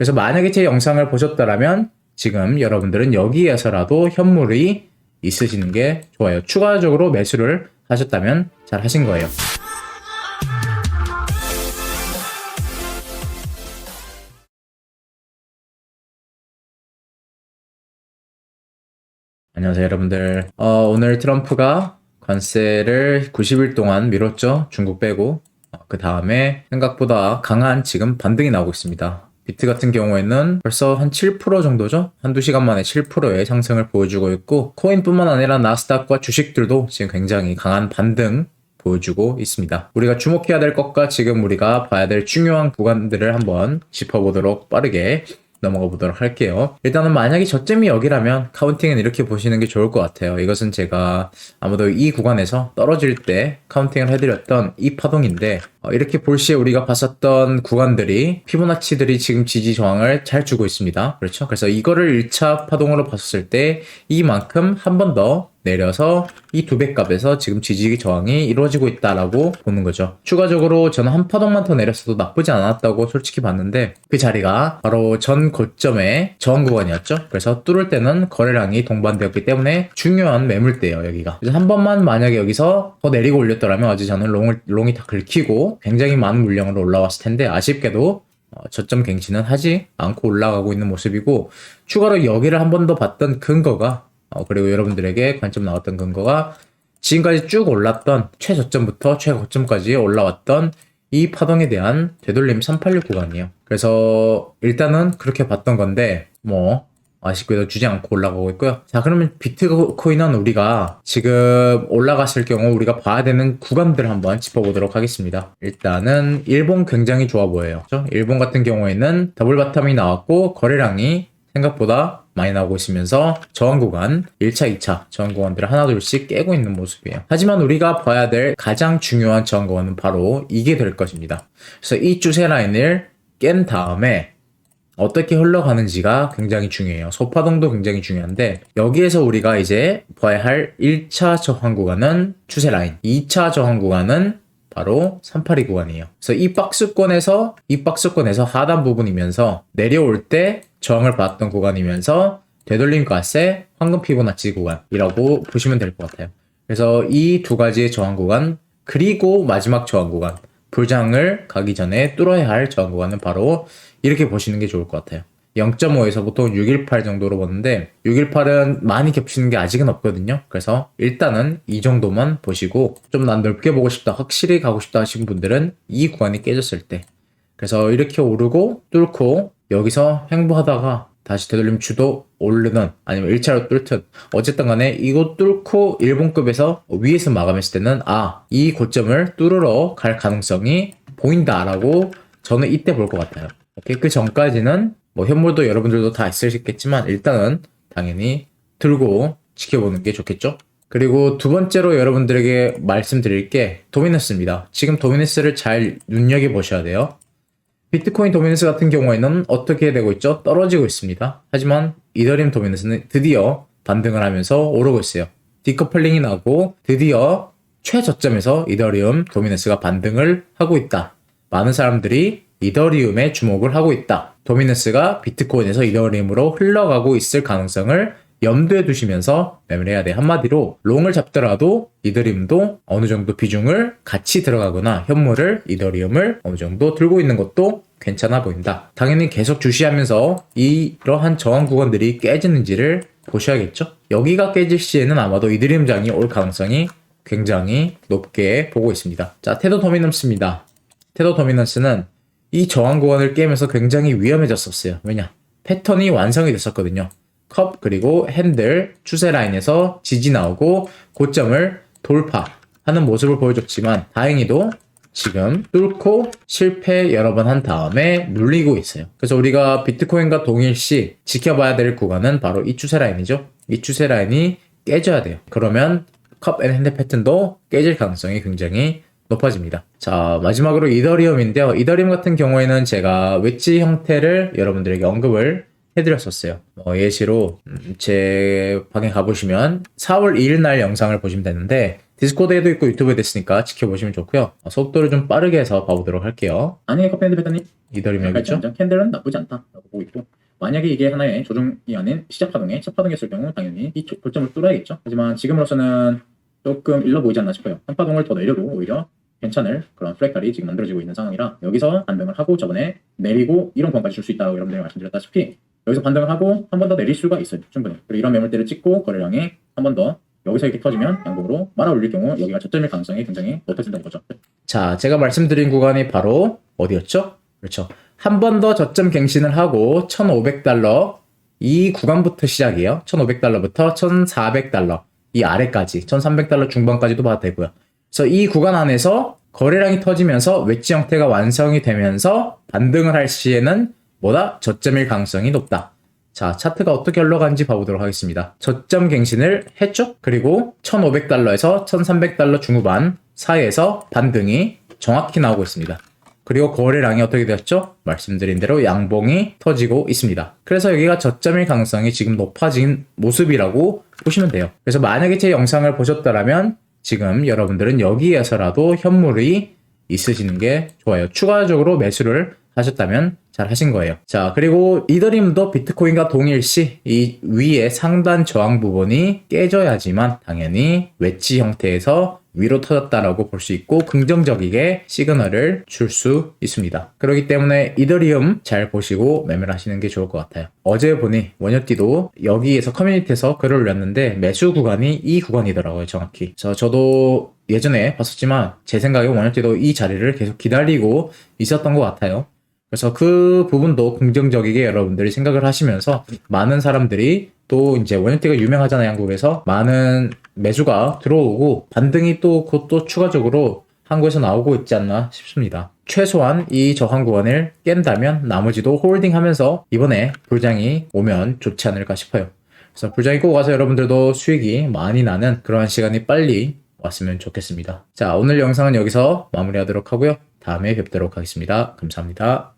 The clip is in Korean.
그래서 만약에 제 영상을 보셨더라면 지금 여러분들은 여기에서라도 현물이 있으시는 게 좋아요. 추가적으로 매수를 하셨다면 잘 하신 거예요. 안녕하세요 여러분들. 오늘 트럼프가 관세를 90일 동안 미뤘죠. 중국 빼고. 그 다음에 생각보다 강한 지금 반등이 나오고 있습니다. 비트 같은 경우에는 벌써 한 7% 정도죠? 한두 시간 만에 7%의 상승을 보여주고 있고, 코인뿐만 아니라 나스닥과 주식들도 지금 굉장히 강한 반등 보여주고 있습니다. 우리가 주목해야 될 것과 지금 우리가 봐야 될 중요한 구간들을 한번 짚어보도록 빠르게 넘어가 보도록 할게요. 일단은 만약에 저점이 여기라면 카운팅은 이렇게 보시는 게 좋을 것 같아요. 이것은 제가 아무도 이 구간에서 떨어질 때 카운팅을 해드렸던 이 파동인데, 이렇게 볼 시에 우리가 봤었던 구간들이 피보나치들이 지금 지지 저항을 잘 주고 있습니다. 그렇죠? 그래서 이거를 1차 파동으로 봤었을 때 이만큼 한 번 더 내려서 이 두 배 값에서 지금 지지 저항이 이루어지고 있다라고 보는 거죠. 추가적으로 저는 한 파동만 더 내렸어도 나쁘지 않았다고 솔직히 봤는데, 그 자리가 바로 전 고점의 저항 구간이었죠. 그래서 뚫을 때는 거래량이 동반되었기 때문에 중요한 매물대예요, 여기가. 그래서 한 번만 만약에 여기서 더 내리고 올렸더라면 어제 저는 롱이 다 긁히고 굉장히 많은 물량으로 올라왔을 텐데, 아쉽게도 저점 갱신은 하지 않고 올라가고 있는 모습이고, 추가로 여기를 한 번 더 봤던 근거가, 그리고 여러분들에게 관점 나왔던 근거가 지금까지 쭉 올랐던 최저점부터 최고점까지 올라왔던 이 파동에 대한 되돌림 386 구간이에요. 그래서 일단은 그렇게 봤던 건데, 아쉽게도 주지 않고 올라가고 있고요. 자, 그러면 비트코인은 우리가 지금 올라갔을 경우 우리가 봐야 되는 구간들을 한번 짚어보도록 하겠습니다. 일단은 일본 굉장히 좋아 보여요. 그렇죠? 일본 같은 경우에는 더블 바텀이 나왔고 거래량이 생각보다 많이 나오고 있으면서 저항 구간 1차, 2차 저항 구간들을 하나둘씩 깨고 있는 모습이에요. 하지만 우리가 봐야 될 가장 중요한 저항 구간은 바로 이게 될 것입니다. 그래서 이 추세 라인을 깬 다음에 어떻게 흘러가는지가 굉장히 중요해요. 소파동도 굉장히 중요한데, 여기에서 우리가 이제 봐야 할 1차 저항 구간은 추세 라인, 2차 저항 구간은 바로 382 구간이에요. 그래서 이 박스권에서 하단 부분이면서 내려올 때 저항을 받았던 구간이면서 되돌림 값의 황금 피보나치 구간이라고 보시면 될 것 같아요. 그래서 이 두 가지의 저항 구간, 그리고 마지막 저항 구간, 불장을 가기 전에 뚫어야 할 저항 구간은 바로 이렇게 보시는 게 좋을 것 같아요. 0.5에서 보통 618 정도로 보는데 618은 많이 겹치는 게 아직은 없거든요. 그래서 일단은 이 정도만 보시고, 좀 난 넓게 보고 싶다, 확실히 가고 싶다 하시는 분들은 이 구간이 깨졌을 때, 그래서 이렇게 오르고 뚫고 여기서 횡보하다가 다시 되돌림 주도 오르는, 아니면 1차로 뚫든 어쨌든 간에 이거 뚫고 일본급에서 위에서 마감했을 때는 이 고점을 뚫으러 갈 가능성이 보인다라고 저는 이때 볼 것 같아요. 오케이? 그 전까지는 현물도 여러분들도 다 있으시겠지만 일단은 당연히 들고 지켜보는 게 좋겠죠? 그리고 두 번째로 여러분들에게 말씀드릴 게 도미너스입니다. 지금 도미너스를 잘 눈여겨보셔야 돼요. 비트코인 도미너스 같은 경우에는 어떻게 되고 있죠? 떨어지고 있습니다. 하지만 이더리움 도미너스는 드디어 반등을 하면서 오르고 있어요. 디커플링이 나고 드디어 최저점에서 이더리움 도미너스가 반등을 하고 있다. 많은 사람들이 이더리움에 주목을 하고 있다. 도미너스가 비트코인에서 이더리움으로 흘러가고 있을 가능성을 염두에 두시면서 매매해야 돼. 한마디로 롱을 잡더라도 이더리움도 어느 정도 비중을 같이 들어가거나 현물을 이더리움을 어느 정도 들고 있는 것도 괜찮아 보인다. 당연히 계속 주시하면서 이러한 저항 구간들이 깨지는지를 보셔야겠죠. 여기가 깨질 시에는 아마도 이더리움장이 올 가능성이 굉장히 높게 보고 있습니다. 자, 테더 도미넌스입니다. 테더 도미넌스는 이 저항 구간을 깨면서 굉장히 위험해졌었어요. 왜냐? 패턴이 완성이 됐었거든요. 컵 그리고 핸들 추세 라인에서 지지 나오고 고점을 돌파하는 모습을 보여줬지만, 다행히도 지금 뚫고 실패 여러 번 한 다음에 눌리고 있어요. 그래서 우리가 비트코인과 동일시 지켜봐야 될 구간은 바로 이 추세 라인이죠. 이 추세 라인이 깨져야 돼요. 그러면 컵 앤 핸들 패턴도 깨질 가능성이 굉장히 높아집니다. 자, 마지막으로 이더리움인데요. 이더리움 같은 경우에는 제가 웨지 형태를 여러분들에게 언급을 해드렸었어요. 예시로 제 방에 가보시면 4월 2일 날 영상을 보시면 되는데, 디스코드에도 있고 유튜브에도 있으니까 지켜보시면 좋고요. 속도를 좀 빠르게 해서 봐보도록 할게요. 아니 커피앤드 베타님 이더리움 여기 있죠? 캔들은 나쁘지 않다라고 보고 있고, 만약에 이게 하나의 조정이 아닌 시작 파동이었을 경우 당연히 이 고점을 뚫어야겠죠. 하지만 지금으로서는 조금 일러 보이지 않나 싶어요. 한 파동을 더 내려도 오히려 괜찮을 그런 플랫깔이 지금 만들어지고 있는 상황이라, 여기서 반등을 하고 저번에 내리고 이런 구간까지 줄 수 있다고 여러분들이 말씀드렸다시피 여기서 반등을 하고 한 번 더 내릴 수가 있어요. 충분히. 그리고 이런 매물대를 찍고 거래량이 한 번 더 여기서 이렇게 터지면 양봉으로 말아 올릴 경우 여기가 저점일 가능성이 굉장히 높아진다는 거죠. 자, 제가 말씀드린 구간이 바로 어디였죠? 그렇죠. 한 번 더 저점 갱신을 하고 1,500달러 이 구간부터 시작이에요. 1,500달러부터 1,400달러 이 아래까지 1,300달러 중반까지도 봐도 되고요. 그래서 이 구간 안에서 거래량이 터지면서 웨지 형태가 완성이 되면서 반등을 할 시에는 뭐다? 저점일 가능성이 높다. 자, 차트가 어떻게 흘러가는지 봐보도록 하겠습니다. 저점 갱신을 했죠? 그리고 1,500달러에서 1,300달러 중후반 사이에서 반등이 정확히 나오고 있습니다. 그리고 거래량이 어떻게 되었죠? 말씀드린 대로 양봉이 터지고 있습니다. 그래서 여기가 저점일 가능성이 지금 높아진 모습이라고 보시면 돼요. 그래서 만약에 제 영상을 보셨더라면 지금 여러분들은 여기에서라도 현물이 있으시는 게 좋아요. 추가적으로 매수를 하셨다면 잘 하신 거예요. 자, 그리고 이더리움도 비트코인과 동일시 이 위에 상단 저항 부분이 깨져야지만 당연히 웨지 형태에서 위로 터졌다라고 볼 수 있고 긍정적이게 시그널을 줄 수 있습니다. 그렇기 때문에 이더리움 잘 보시고 매매를 하시는 게 좋을 것 같아요. 어제 보니 원효띠도 여기에서 커뮤니티에서 글을 올렸는데 매수 구간이 이 구간이더라고요, 정확히. 그래서 저도 예전에 봤었지만 제 생각에 원효띠도 이 자리를 계속 기다리고 있었던 것 같아요. 그래서 그 부분도 긍정적이게 여러분들이 생각을 하시면서 많은 사람들이 또 이제 원효띠가 유명하잖아요, 한국에서. 많은 매수가 들어오고 반등이 또 곧 또 추가적으로 한국에서 나오고 있지 않나 싶습니다. 최소한 이 저항 구간을 깬다면 나머지도 홀딩 하면서 이번에 불장이 오면 좋지 않을까 싶어요. 그래서 불장이 꼭 와서 여러분들도 수익이 많이 나는 그러한 시간이 빨리 왔으면 좋겠습니다. 자, 오늘 영상은 여기서 마무리하도록 하고요. 다음에 뵙도록 하겠습니다. 감사합니다.